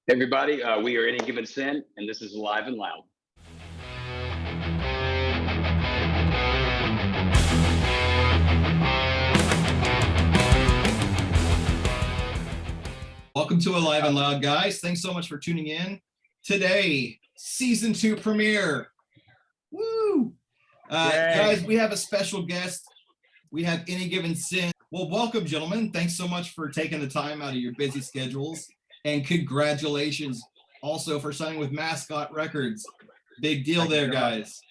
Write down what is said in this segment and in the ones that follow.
Everybody, we are Any Given Sin, and this is Live and Loud. Welcome to Alive and Loud, guys. Thanks so much for tuning in. Today, season 2 premiere. Woo! Guys, we have a special guest. We have Any Given Sin. Well, welcome, gentlemen. Thanks so much for taking the time out of your busy schedules. And congratulations also for signing with Mascot Records. Big deal there, guys.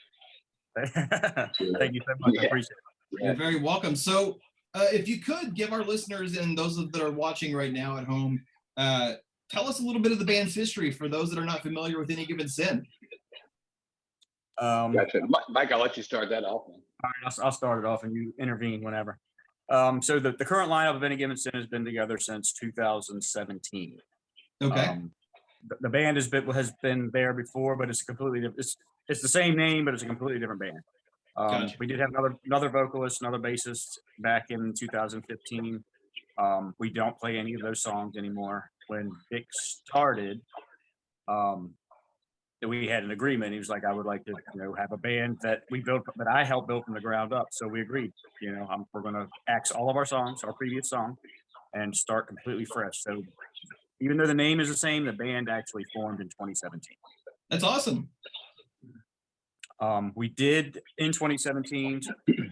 Thank you so much. I appreciate it. You're very welcome. So if you could give our listeners and those that are watching right now at home, tell us a little bit of the band's history for those that are not familiar with Any Given Sin. Gotcha. Mike, I'll let you start that off. All right, I'll start it off and you intervene whenever. So the current lineup of Any Given Sin has been together since 2017. Okay. The band has been there before, but it's completely different. It's the same name, but it's a completely different band. Gotcha. We did have another vocalist, another bassist back in 2015. We don't play any of those songs anymore. When Vic started, we had an agreement. He was like, I would like to, have a band that I helped build from the ground up. So we agreed, we're going to axe all of our songs, our previous song, and start completely fresh. So even though the name is the same, the band actually formed in 2017. That's awesome. We did in 2017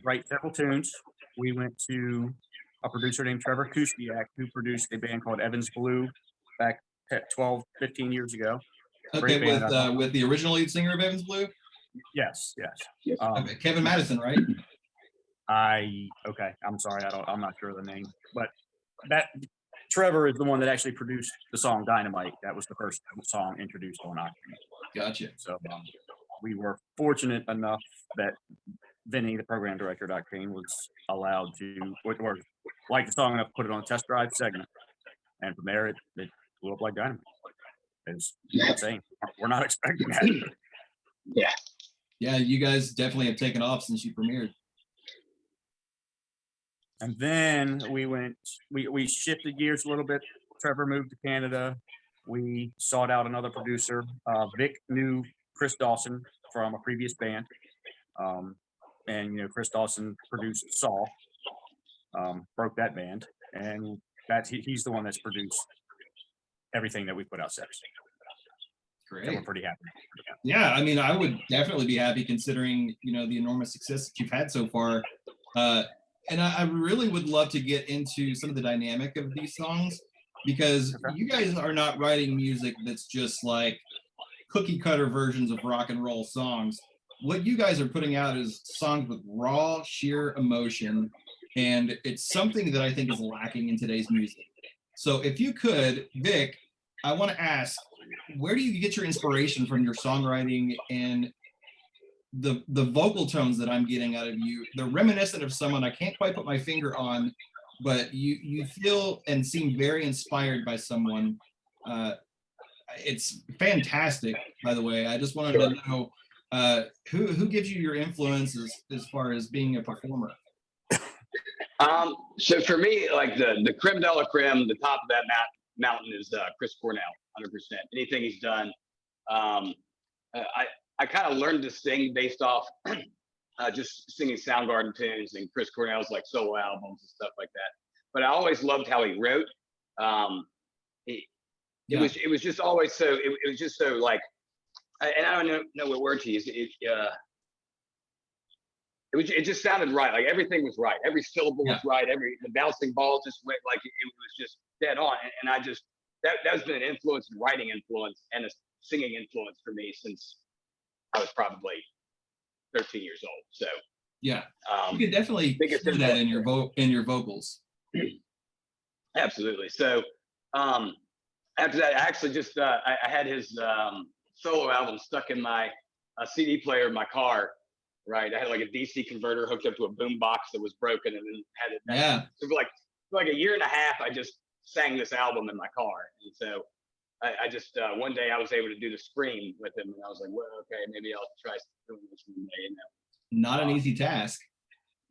write several tunes. We went to a producer named Trevor Kuskiak, who produced a band called Evans Blue back 12, 15 years ago. Okay, with the original lead singer of Evans Blue? Yes. Okay, Kevin Madison, right? I'm sorry, I'm not sure of the name, but that Trevor is the one that actually produced the song Dynamite. That was the first song introduced on Octane. Gotcha. So we were fortunate enough that Vinny, the program director at Octane, was allowed to, or liked the song enough to put it on a test drive segment. And from there, it blew up like dynamite. It's insane. We're not expecting that. Yeah, you guys definitely have taken off since you premiered. And then we shifted gears a little bit. Trevor moved to Canada. We sought out another producer. Vic knew Chris Dawson from a previous band. And Chris Dawson produced Saul, broke that band. And he's the one that's produced everything that we put out since. Great. And we're pretty happy. Yeah, I mean, I would definitely be happy considering, the enormous success that you've had so far. And I really would love to get into some of the dynamic of these songs, because you guys are not writing music that's just like cookie cutter versions of rock and roll songs. What you guys are putting out is songs with raw, sheer emotion, and it's something that I think is lacking in today's music. So if you could, Vic, I want to ask, where do you get your inspiration from your songwriting and the vocal tones that I'm getting out of you? They're reminiscent of someone I can't quite put my finger on, but you feel and seem very inspired by someone. It's fantastic, by the way. I just wanted to know who gives you your influences as far as being a performer. So for me, like the creme de la creme, the top of that mountain is Chris Cornell, 100%. Anything he's done. I kind of learned to sing based off just singing Soundgarden tunes and Chris Cornell's like solo albums and stuff like that. But I always loved how he wrote. It was just always so. It was just so like, and I don't know what word to use. It just sounded right. Like everything was right. Every syllable was right. The bouncing ball just went like it was just dead on. And I just that's been an influence, writing influence, and a singing influence for me since I was probably 13 years old. So yeah, you could definitely hear that in your vocals. Absolutely. So after that, I actually just I had his solo album stuck in my CD player in my car. Right, I had like a DC converter hooked up to a boom box that was broken, and then had it. Yeah. So for like a year and a half, I just sang this album in my car, and so I just one day I was able to do the scream with him, and I was like, well, okay, maybe I'll try doing this one day. Not an easy task.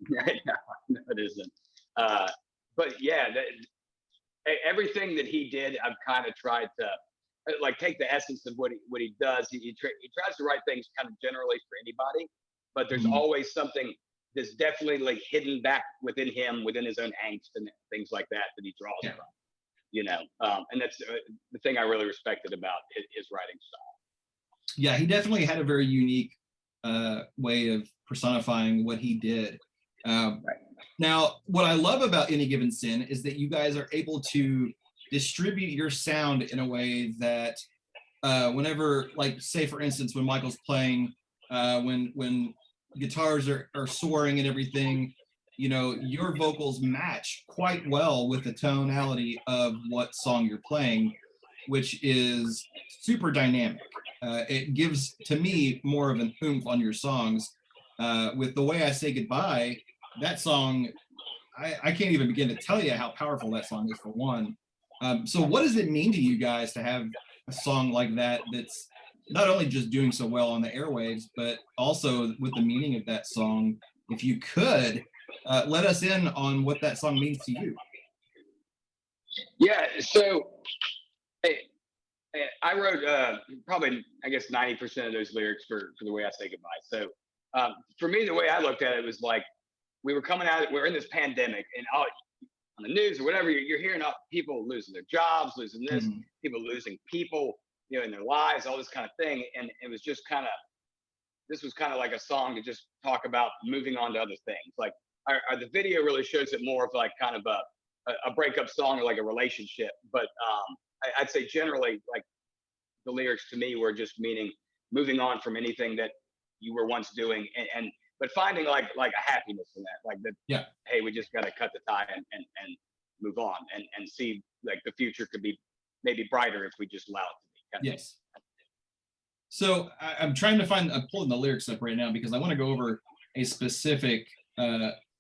No, it isn't. But yeah, everything that he did, I've kind of tried to. like take the essence of what he does. He tries to write things kind of generally for anybody, but there's always something that's definitely like hidden back within him, within his own angst and things like that he draws from. You know, and that's the thing I really respected about his writing style. Yeah, he definitely had a very unique way of personifying what he did. Now, what I love about Any Given Sin is that you guys are able to distribute your sound in a way that whenever, like, say for instance, when Michael's playing, when guitars are soaring and everything, you know, your vocals match quite well with the tonality of what song you're playing, which is super dynamic. It gives, to me, more of an oomph on your songs. With The Way I Say Goodbye, that song, I can't even begin to tell you how powerful that song is, for one. So what does it mean to you guys to have a song like that that's not only just doing so well on the airwaves, but also with the meaning of that song? If you could, let us in on what that song means to you. Yeah, so I wrote probably, I guess, 90% of those lyrics for The Way I Say Goodbye. So for me, the way I looked at it was like, we were coming out, we were in this pandemic, and on the news or whatever, you're hearing about people losing their jobs, losing this, people losing people, you know, in their lives, all this kind of thing. And it was just kind of, this was kind of like a song to just talk about moving on to other things. Like the video really shows it more of like kind of a breakup song or like a relationship. But I'd say generally, like, the lyrics to me were just meaning moving on from anything that you were once doing, but finding like a happiness in that, like that. Yeah. Hey, we just got to cut the tie and move on and see like the future could be maybe brighter if we just allow it to be. Yes. So I'm trying to find, I'm pulling the lyrics up right now because I want to go over a specific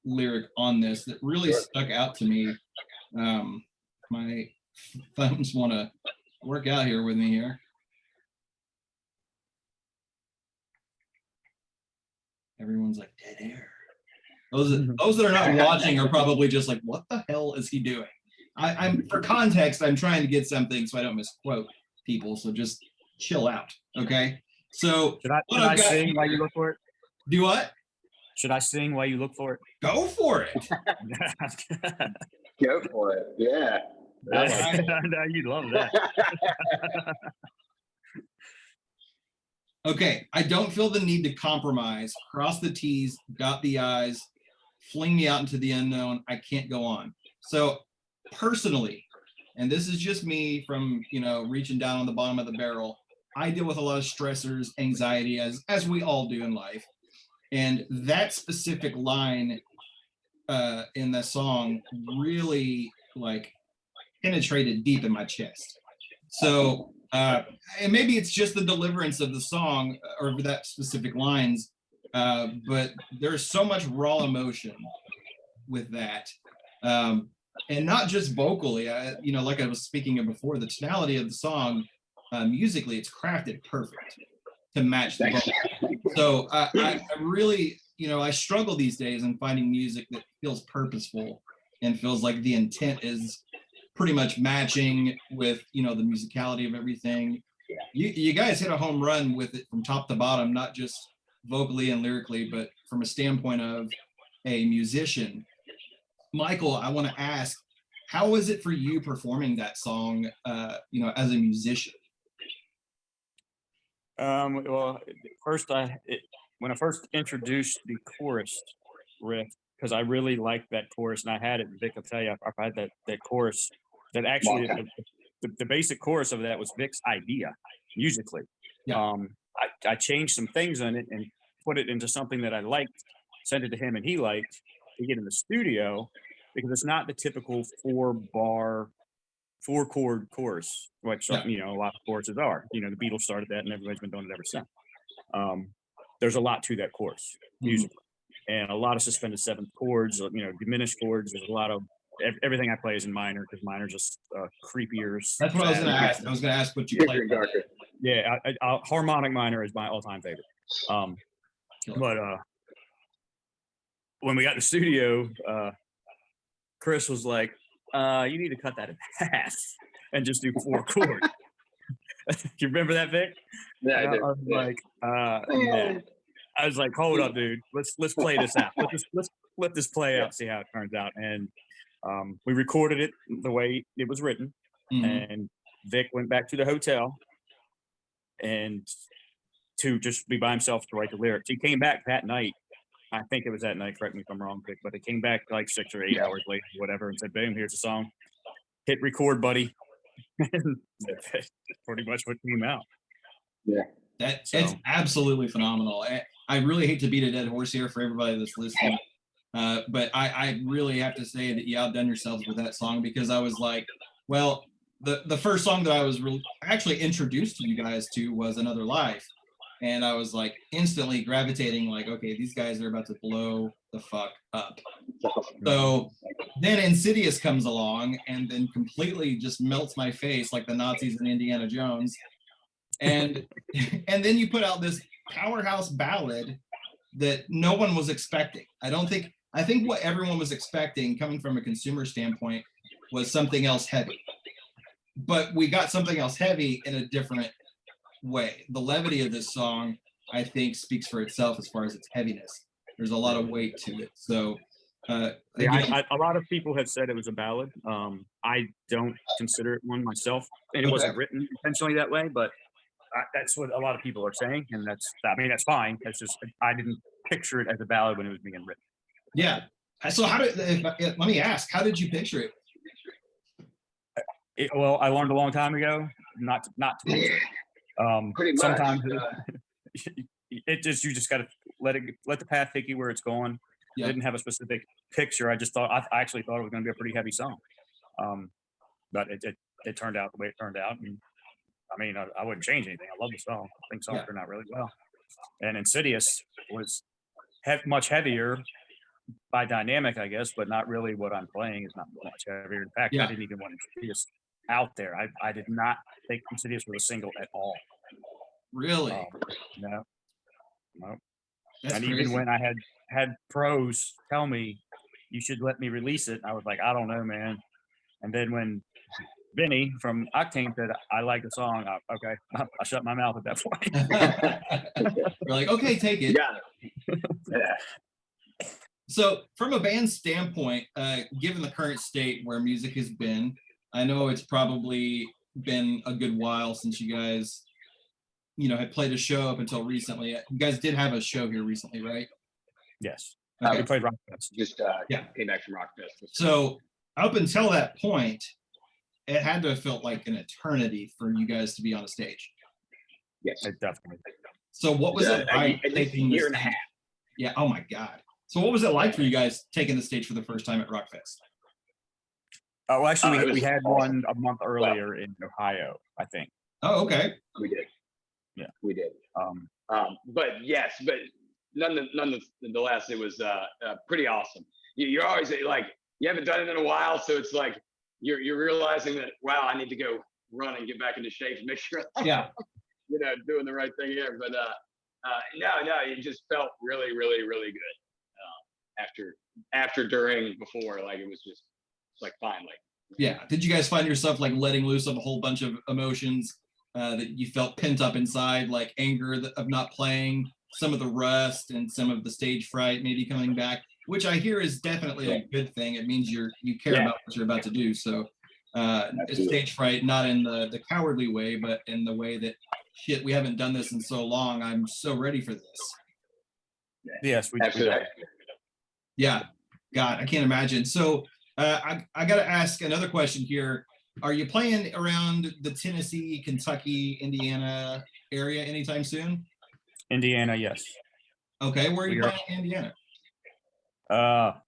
lyric on this that really stuck out to me. My thumbs want to work out here with me here. Everyone's like, dead air. Those that are not watching are probably just like, what the hell is he doing? I'm for context, I'm trying to get something so I don't misquote people. So just chill out, okay? So should I sing while you look for it? Do what? Should I sing while you look for it? Go for it. Go for it. Yeah. I know you'd love that. Okay, I don't feel the need to compromise. Cross the T's, dot the I's, fling me out into the unknown. I can't go on. So personally, and this is just me from, you know, reaching down on the bottom of the barrel, I deal with a lot of stressors, anxiety, as we all do in life. And that specific line in the song really like penetrated deep in my chest. So, and maybe it's just the deliverance of the song or that specific lines, but there's so much raw emotion with that. And not just vocally, you know, like I was speaking of before, the tonality of the song, musically, it's crafted perfect to match the vocal. So I really, you know, I struggle these days in finding music that feels purposeful and feels like the intent is pretty much matching with, you know, the musicality of everything. You guys hit a home run with it from top to bottom, not just vocally and lyrically, but from a standpoint of a musician. Michael, I want to ask, how was it for you performing that song, you know, as a musician? Well, first when I first introduced the chorus riff, because I really liked that chorus, and I had it, Vic will tell you, I've had that chorus, that actually, the basic chorus of that was Vic's idea, musically. Yeah. I changed some things on it and put it into something that I liked, sent it to him and he liked, to get in the studio, because it's not the typical 4-bar, 4-chord chorus, which, you know, a lot of choruses are. You know, the Beatles started that and everybody's been doing it ever since. There's a lot to that chorus, musically. And a lot of suspended seventh chords, you know, diminished chords. There's a lot of, everything I play is in minor, because minor just creepier. That's what I was going to ask. I was going to ask what you play. Yeah, harmonic minor is my all-time favorite. But when we got to the studio, Chris was like, you need to cut that in half and just do 4 chords. Do you remember that, Vic? Yeah, I I do. was like, yeah. I was like, hold up, dude. Let's play this out. Let's let this play out, see how it turns out. And we recorded it the way it was written. Mhm. And Vic went back to the hotel and to just be by himself to write the lyrics. He came back that night. I think it was that night, correct me if I'm wrong, Vic, but he came back like 6 or 8 hours later, whatever, and said, boom, here's the song. Hit record, buddy. And that's pretty much what came out. Yeah. It's So- absolutely phenomenal. I really hate to beat a dead horse here for everybody that's listening, but I really have to say that you outdone yourselves with that song, because I was like, well, the first song that I was actually introduced to you guys to was Another Life, and I was like instantly gravitating like, okay, these guys are about to blow the fuck up. So then Insidious comes along and then completely just melts my face like the Nazis in Indiana Jones. And and then you put out this powerhouse ballad that no one was expecting. I think what everyone was expecting, coming from a consumer standpoint, was something else heavy. But we got something else heavy in a different way. The levity of this song, I think, speaks for itself as far as its heaviness. There's a lot of weight to it. So yeah, again, a lot of people have said it was a ballad. I don't consider it one myself, and it wasn't written intentionally that way, but that's what a lot of people are saying, and that's fine. That's just, I didn't picture it as a ballad when it was being written. yeah. So let me ask, how did you picture it? Well, I learned a long time ago not to picture it. Pretty much. Sometimes you just got to let the path take you where it's going. Yeah. I didn't have a specific picture. I actually thought it was going to be a pretty heavy song, but it turned out the way it turned out. And I mean, I wouldn't change anything. I love the song. I think songs turned out really well. And Insidious was much heavier by dynamic, I guess, but not really what I'm playing is not much heavier. In fact, I didn't even want Insidious out there. I did not think Insidious was a single at all. Really? No. That's and crazy. even when I had pros tell me you should let me release it, I was like, I don't know, man. And then when Vinny from Octane said I like the song, okay, I shut my mouth at that point. You're like, okay, take it. Got it. Yeah. So from a band standpoint, given the current state where music has been, I know it's probably been a good while since you guys, had played a show up until recently. You guys did have a show here recently, right? Yes. Okay. We played Rockfest. Just came back from Rockfest. So up until that point, it had to have felt like an eternity for you guys to be on a stage. Yes. It definitely. So what was it like at least a taking year the and a stage? half. Yeah. Oh my God. So what was it like for you guys taking the stage for the first time at Rockfest? Oh, actually, It we was had awesome. one a month earlier in Ohio, I think. Oh, okay. We did. Yeah. We did. But nonetheless, it was pretty awesome. You're always like, you haven't done it in a while, so it's like you're realizing that, wow, I need to go run and get back into shape and make sure Yeah. doing the right thing here. But no, it just felt really, really, really good. After, during, before, like it was just like fine. Like, Yeah. Did you guys find yourself like letting loose of a whole bunch of emotions that you felt pent up inside, like anger of not playing, some of the rust and some of the stage fright maybe coming back, which I hear is definitely a good thing. It means you care about what you're about to do. So stage fright, not in the cowardly way, but in the way that, shit, we haven't done this in so long. I'm so ready for this. Yes, we absolutely. Yeah. God, I can't imagine. So I got to ask another question here. Are you playing around the Tennessee, Kentucky, Indiana area anytime soon? Indiana, yes. Okay, where are you playing in Indiana?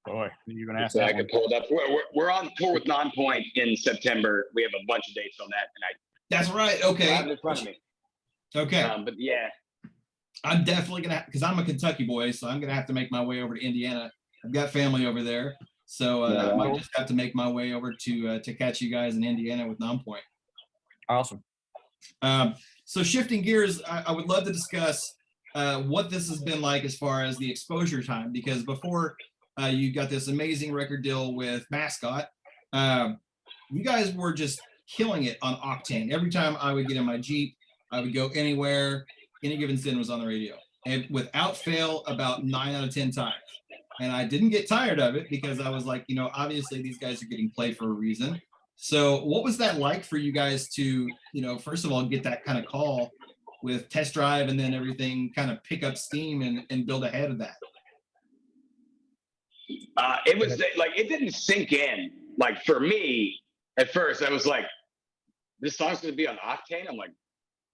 Boy, you're gonna ask So that I can pull it up. We're on tour with Nonpoint in September. We have a bunch of dates on that, and That's right. I Okay. have it in front of me. Okay. But yeah, I'm definitely gonna, because I'm a Kentucky boy, so I'm gonna have to make my way over to Indiana. I've got family over there, so I might just have to make my way over to catch you guys in Indiana with Nonpoint. Awesome. So shifting gears, I would love to discuss what this has been like as far as the exposure time, because before you got this amazing record deal with Mascot, you guys were just killing it on Octane. Every time I would get in my Jeep, I would go anywhere, Any Given Sin was on the radio, and without fail, about 9 out of 10 times. And I didn't get tired of it because I was like, obviously these guys are getting play for a reason. So what was that like for you guys to, first of all, get that kind of call with Test Drive, and then everything kind of pick up steam and build ahead of that? It was like, it didn't sink in. Like for me, at first, I was like, this song's going to be on Octane? I'm like,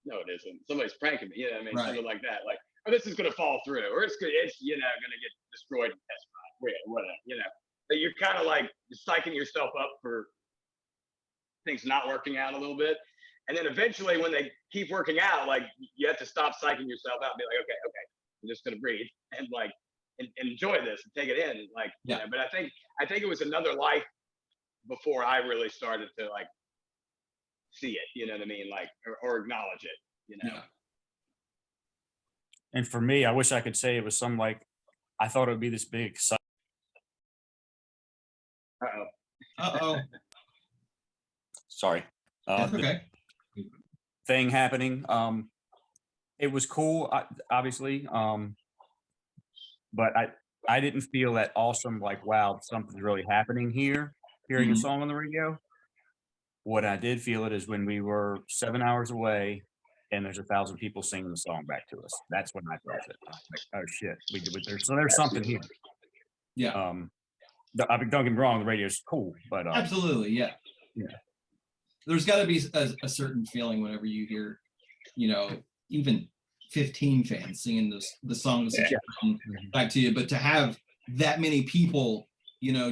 no, it isn't. Somebody's pranking me. You know what I mean? Right. Something like that. Like, oh, this is going to fall through, or it's going to get destroyed in Test Drive, whatever, But you're kind of like psyching yourself up for things not working out a little bit. And then eventually when they keep working out, like you have to stop psyching yourself out and be like, okay, I'm just going to breathe and like, and enjoy this and take it in. Like, yeah. But I think it was another life before I really started to like see it, you know what I mean? Like, or acknowledge it, Yeah. And for me, I wish I could say it was some like, I thought it would be this big Uh-oh. sorry. That's okay. Thing happening. It was cool, obviously. But I didn't feel that awesome, like, wow, something's really happening here, hearing a song on the radio. What I did feel it is when we were 7 hours away and there's 1,000 people singing the song back to us. That's when I felt it. Like, oh shit, there's something here. Yeah. I mean, don't get me wrong, the radio's cool, but absolutely, yeah. There's got to be a certain feeling whenever you hear, even 15 fans singing the songs back to you, but to have that many people,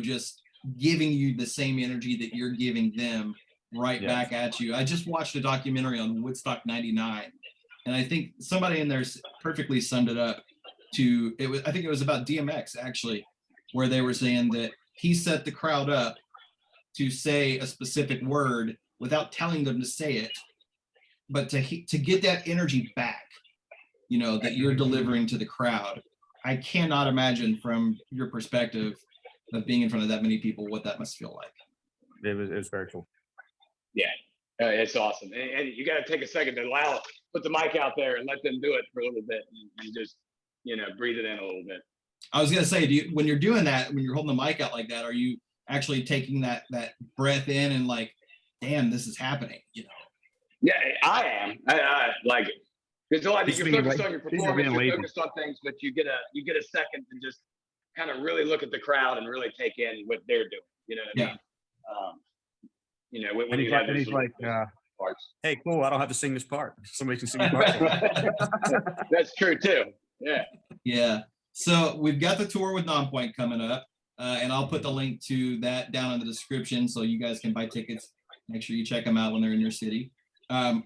just giving you the same energy that you're giving them right back at you. I just watched a documentary on Woodstock 99, and I think somebody in there perfectly summed it up I think it was about DMX actually, where they were saying that he set the crowd up to say a specific word without telling them to say it, but to get that energy back, that you're delivering to the crowd. I cannot imagine from your perspective of being in front of that many people what that must feel like. It was very cool. Yeah, it's awesome. And you got to take a second to put the mic out there and let them do it for a little bit and just, breathe it in a little bit. I was going to say, when you're doing that, when you're holding the mic out like that, are you actually taking that breath in and like, damn, this is happening, Yeah, I am. I like, because a lot of you're focused on your performance, you're focused on things, but you get a second to just kind of really look at the crowd and really take in what they're doing. You know what I mean? When he's like, parts. Hey, cool, I don't have to sing this part. Somebody can sing the part. That's true too. Yeah. Yeah. So we've got the tour with Nonpoint coming up, and I'll put the link to that down in the description so you guys can buy tickets. Make sure you check them out when they're in your city.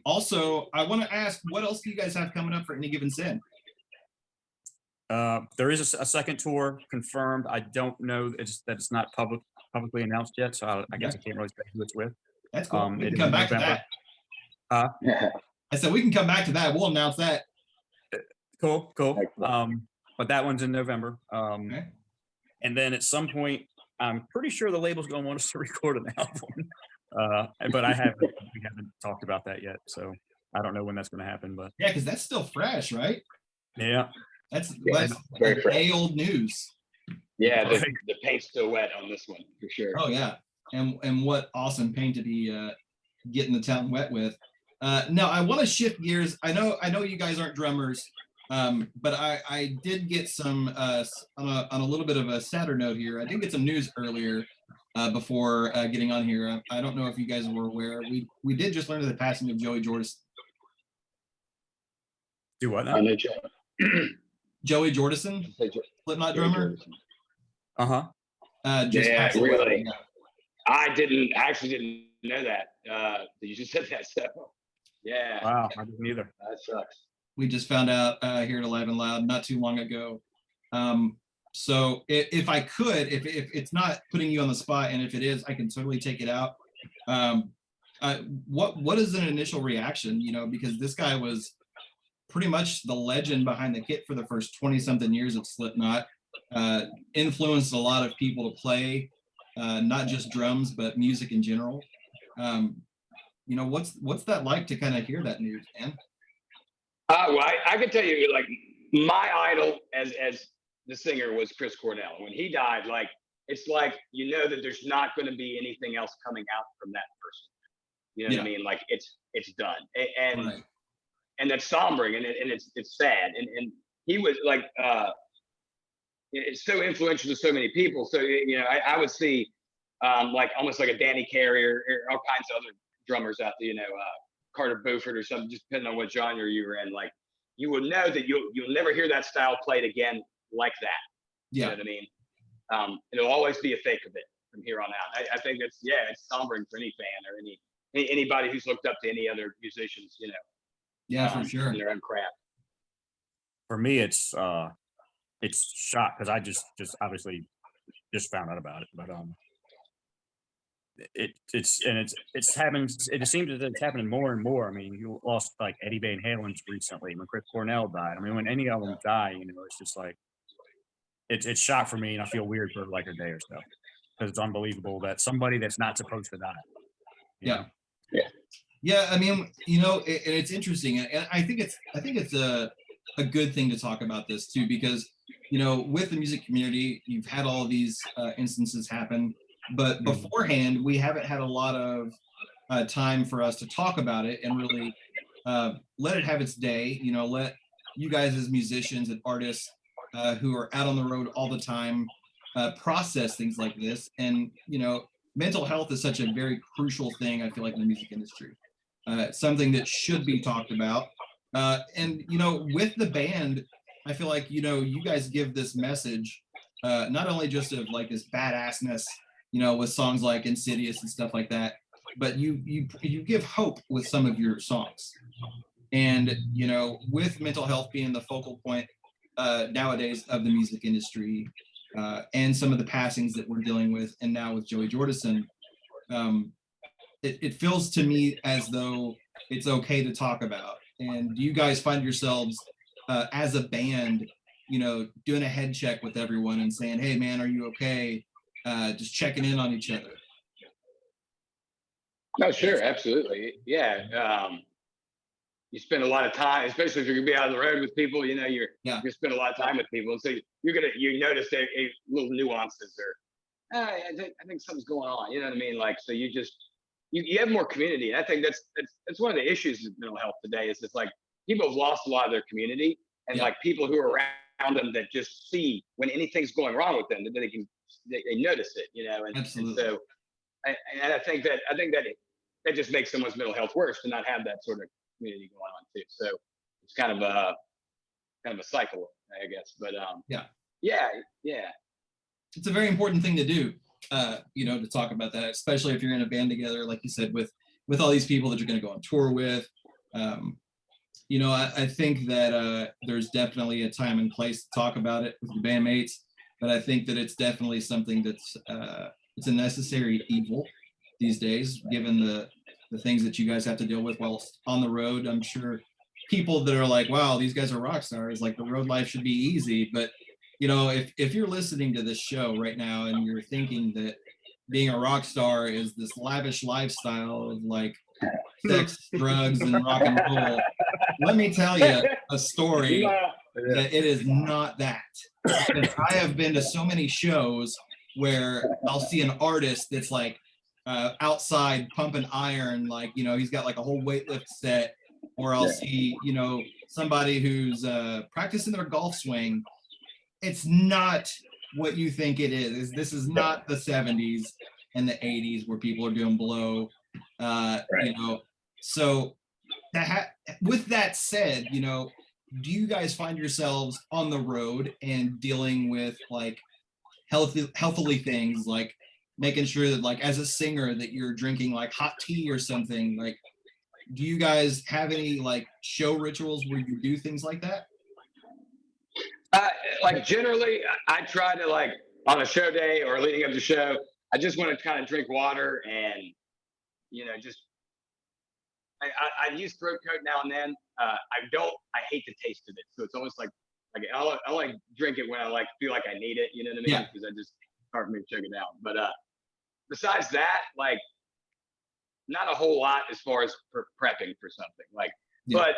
Also, I want to ask, what else do you guys have coming up for Any Given Sin? There is a second tour confirmed. I don't know that it's not publicly announced yet, so I guess I can't really say who it's with. That's cool. We can come back to that. I said we can come back to that. We'll announce that. Cool. But that one's in November. Okay. And then at some point, I'm pretty sure the label's going to want us to record an album. But we haven't talked about that yet, so I don't know when that's going to happen. But yeah, because that's still fresh, right? Yeah, that's very fresh. Day-old news. Yeah, the paint's still wet on this one for sure. Oh yeah, and what awesome paint to be getting the town wet with. Now I want to shift gears. I know you guys aren't drummers, but I did get some on a little bit of a sadder note here. I did get some news earlier before getting on here. I don't know if you guys were aware. We did just learn of the passing of Joey Jordison. Do what now? Joey Jordison, Slipknot drummer. Just passed away. Really? I actually didn't know that. You just said that, so yeah. Wow, I didn't either. That sucks. We just found out here at Alive and Loud not too long ago. So if I could, if it's not putting you on the spot, and if it is, I can totally take it out. What is an initial reaction? Because this guy was pretty much the legend behind the kit for the first 20-something years of Slipknot. Influenced a lot of people to play, not just drums, but music in general. you know, what's that like to kind of hear that news, man? Well, I can tell you, like, my idol as the singer was Chris Cornell. When he died, like, it's like, you know that there's not going to be anything else coming out from that person. You know what I mean? Like, it's done. And Right. and that's sombering, and it's sad. And he was like, it's so influential to so many people. So you know, I would see like almost like a Danny Carey or all kinds of other drummers out there. You know, Carter Beauford or something, just depending on what genre you were in. Like, you will know that you'll never hear that style played again like that. You know what I mean? It'll always be a fake of it from here on out. I think it's sombering for any fan or anybody who's looked up to any other musicians. You know. Yeah, for sure. In their own craft. For me, it's shock because I just obviously just found out about it, but it's happening. It just seems that it's happening more and more. I mean, you lost like Eddie Van Halen recently when Chris Cornell died. I mean, when any of them die, you know, it's just like it's shock for me, and I feel weird for like a day or so because it's unbelievable that somebody that's not supposed to die. Yeah. Yeah, I mean, you know, and it's interesting, and I think it's a good thing to talk about this too, because you know, with the music community, you've had all these instances happen, but beforehand, we haven't had a lot of time for us to talk about it and really let it have its day. You know, let you guys as musicians and artists who are out on the road all the time process things like this, and you know, mental health is such a very crucial thing. I feel like in the music industry. Something that should be talked about. And, you know, with the band, I feel like, you know, you guys give this message, not only just of like this badassness, you know, with songs like Insidious and stuff like that, but you give hope with some of your songs. And, you know, with mental health being the focal point nowadays of the music industry and some of the passings that we're dealing with, and now with Joey Jordison, it feels to me as though it's okay to talk about. And do you guys find yourselves as a band, you know, doing a head check with everyone and saying, hey man, are you okay? Just checking in on each other. No, sure, absolutely. Yeah. You spend a lot of time, especially if you're gonna be out on the road with people, you know, you're spend a lot of time with people. And so you notice a little nuances or I think something's going on. You know what I mean? Like, so you just you have more community. And I think that's one of the issues with mental health today is it's like people have lost a lot of their community and like people who are around them that just see when anything's going wrong with them, that they notice it, you know, and so I think that just makes someone's mental health worse to not have that sort of community going on too. So it's kind of a cycle, I guess. But yeah. It's a very important thing to do. You know, to talk about that, especially if you're in a band together, like you said, with all these people that you're going to go on tour with. You know, I think that there's definitely a time and place to talk about it with your bandmates, but I think that it's definitely something that's it's a necessary evil these days, given the things that you guys have to deal with while on the road. I'm sure people that are like, wow, these guys are rock stars, like the road life should be easy, but you know, if you're listening to this show right now and you're thinking that being a rock star is this lavish lifestyle of like sex, drugs, and rock and roll, let me tell you a story that it is not that. Because I have been to so many shows where I'll see an artist that's like outside pumping iron, like, you know, he's got like a whole weightlift set, or I'll see, you know, somebody who's practicing their golf swing. It's not what you think it is. This is not the 70s and the 80s where people are doing blow. You know, so with that said, you know, do you guys find yourselves on the road and dealing with like healthily things, like making sure that like as a singer that you're drinking like hot tea or something? Like, do you guys have any like show rituals where you do things like that? Like generally, I try to, like, on a show day or leading up to show, I just want to kind of drink water and, you know, just I use throat coat now and then. I hate the taste of it, so it's almost like I like drink it when I like feel like I need it. You know what I mean? Because I just hard for me to check it out. But besides that, like not a whole lot as far as prepping for something. Like, Yeah. but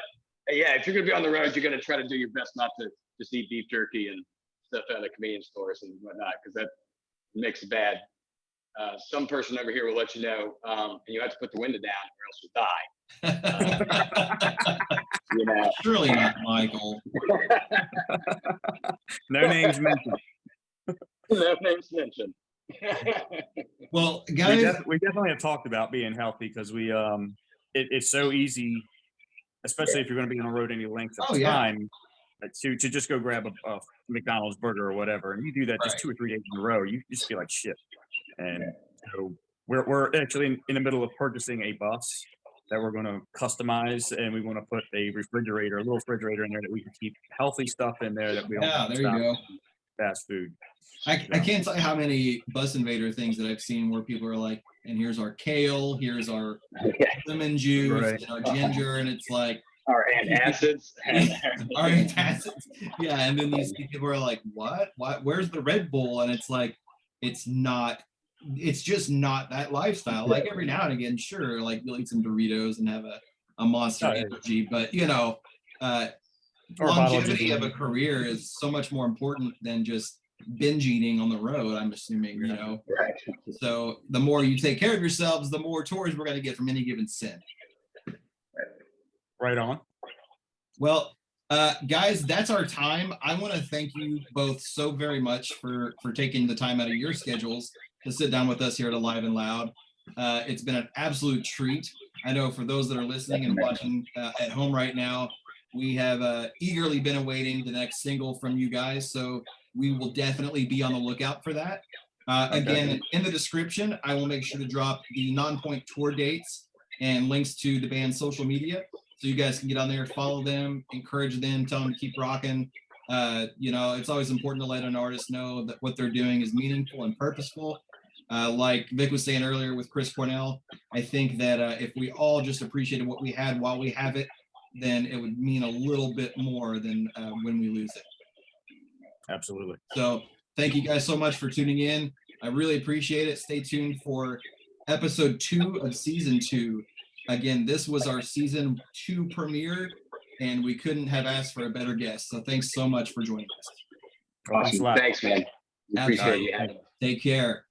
yeah, if you're gonna be on the road, you're gonna try to do your best not to just eat beef jerky and stuff out of convenience stores and whatnot, because that makes it bad. Some person over here will let you know, and you have to put the window down or else you'll die. You know. Surely not, Michael. No names mentioned. No names mentioned. Well, guys, We definitely have talked about being healthy because it's so easy, especially if you're going to be on the road any length of time, to just go grab a McDonald's burger or whatever, and you do that just 2 or 3 days in a row, you just feel like shit. And so we're actually in the middle of purchasing a bus that we're going to customize, and we want to put a little refrigerator in there that we can keep healthy stuff in there that we don't have to there you go. fast food. I can't tell you how many Bus Invader things that I've seen where people are like, and here's our kale, here's our lemon juice, and our ginger, and it's like, our antacids. Our antacids. Yeah, and then these people are like, what? Where's the Red Bull? And it's like, it's just not that lifestyle. Like every now and again, sure, like you'll eat some Doritos and have a Monster Energy, but you know, longevity of a career is so much more important than just binge eating on the road, I'm assuming, you know. Right. So the more you take care of yourselves, the more tours we're going to get from any given sin. Right on. Well, guys, that's our time. I want to thank you both so very much for taking the time out of your schedules to sit down with us here at Alive and Loud. It's been an absolute treat. I know for those that are listening and watching at home right now, we have eagerly been awaiting the next single from you guys. So we will definitely be on the lookout for that. Again, in the description, I will make sure to drop the Non-Point tour dates and links to the band's social media. So you guys can get on there, follow them, encourage them, tell them to keep rocking. You know, it's always important to let an artist know that what they're doing is meaningful and purposeful. Like Vic was saying earlier with Chris Cornell, I think that if we all just appreciated what we had while we have it, then it would mean a little bit more than when we lose it. Absolutely. So thank you guys so much for tuning in. I really appreciate it. Stay tuned for episode 2 of season 2. Again, this was our season 2 premiere, and we couldn't have asked for a better guest. So thanks so much for joining us. Awesome. Thanks, man. Appreciate you. Take care.